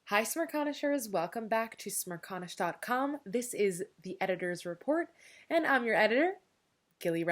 Hi Smirconishers, welcome back to smirconish.com. This is the editor's report, and I'm your editor, Gili.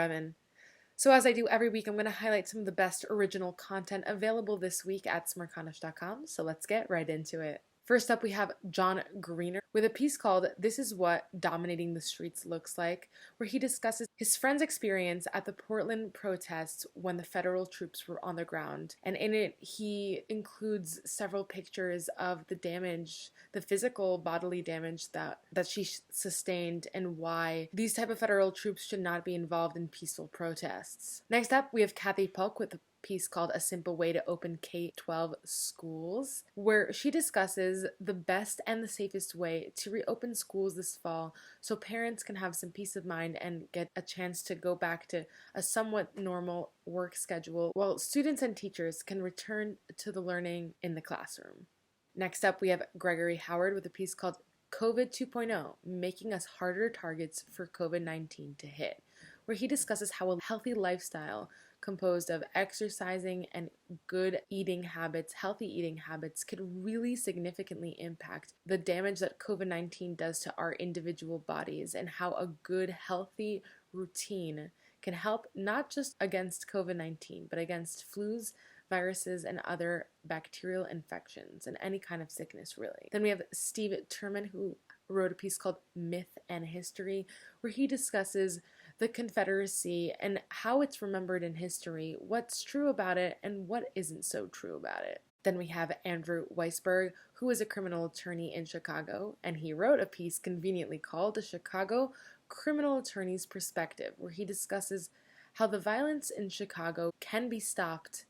So as I do every week, I'm going to highlight some of the best original content available this week at smirconish.com, so let's get right into it. First up, we have John Greener with a piece called This Is What Dominating the Streets Looks Like, where he discusses his friend's experience at the Portland protests when the federal troops were on the ground. And in it, he includes several pictures of the damage, the physical bodily damage that she sustained, and why these type of federal troops should not be involved in peaceful protests. Next up, we have Kathy Polk with a piece called A Simple Way to Open K-12 Schools, where she discusses the best and the safest way to reopen schools this fall so parents can have some peace of mind and get a chance to go back to a somewhat normal work schedule while students and teachers can return to the learning in the classroom. Next up, we have Gregory Howard with a piece called COVID 2.0, Making Us Harder Targets for COVID-19 to Hit, where he discusses how a healthy lifestyle composed of exercising and good eating habits, healthy eating habits, could really significantly impact the damage that COVID-19 does to our individual bodies, and how a good, healthy routine can help not just against COVID-19, but against flus, viruses, and other bacterial infections, and any kind of sickness, really. Then we have Steve Turman, who wrote a piece called Myth and History, where he discusses the Confederacy and how it's remembered in history, what's true about it, and what isn't so true about it. Then we have Andrew Weisberg, who is a criminal attorney in Chicago, and he wrote a piece conveniently called The Chicago Criminal Attorney's Perspective, where he discusses how the violence in Chicago can be stopped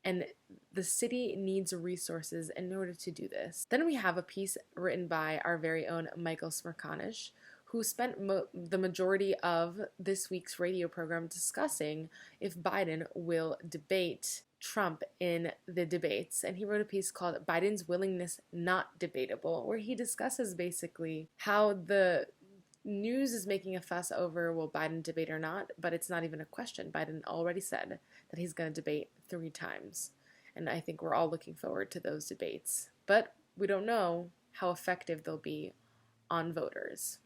and the city needs resources in order to do this. Then we have a piece written by our very own Michael Smirconish, who spent the majority of this week's radio program discussing if Biden will debate Trump in the debates. And he wrote a piece called Biden's Willingness Not Debatable, where he discusses basically how the news is making a fuss over will Biden debate or not, but it's not even a question. Biden already said that he's going to debate 3 times. And I think we're all looking forward to those debates. But we don't know how effective they'll be on voters.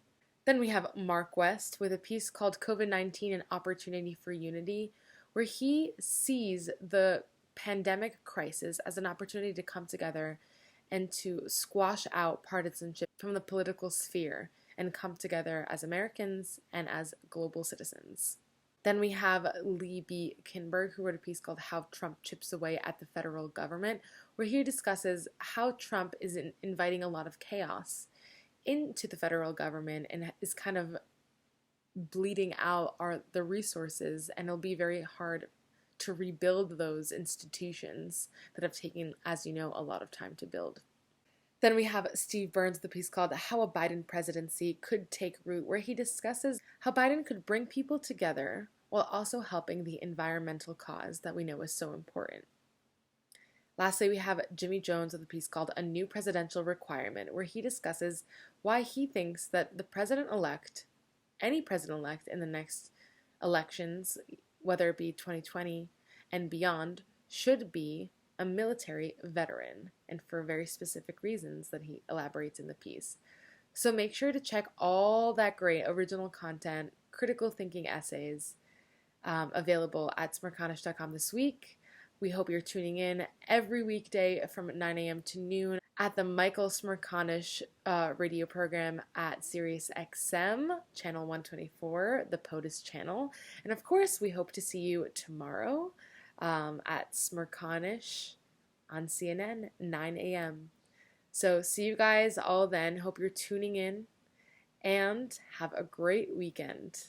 Then we have Mark West with a piece called COVID-19 An Opportunity for Unity, where he sees the pandemic crisis as an opportunity to come together and to squash out partisanship from the political sphere and come together as Americans and as global citizens. Then we have Lee B. Kinberg, who wrote a piece called How Trump Chips Away at the Federal Government, where he discusses how Trump is inviting a lot of chaos into the federal government and is kind of bleeding out the resources, and it'll be very hard to rebuild those institutions that have taken, as you know, a lot of time to build. Then we have Steve Burns with a piece called How a Biden Presidency Could Take Root, where he discusses how Biden could bring people together while also helping the environmental cause that we know is so important. Lastly, we have Jimmy Jones with a piece called A New Presidential Requirement, where he discusses why he thinks that the president-elect, any president-elect in the next elections, whether it be 2020 and beyond, should be a military veteran, and for very specific reasons that he elaborates in the piece. So make sure to check all that great original content, critical thinking essays available at smirconish.com this week. We hope you're tuning in every weekday from 9 a.m. to noon at the Michael Smirconish radio program at Sirius XM, channel 124, the POTUS channel. And of course, we hope to see you tomorrow at Smirconish on CNN, 9 a.m. So see you guys all then. Hope you're tuning in, and have a great weekend.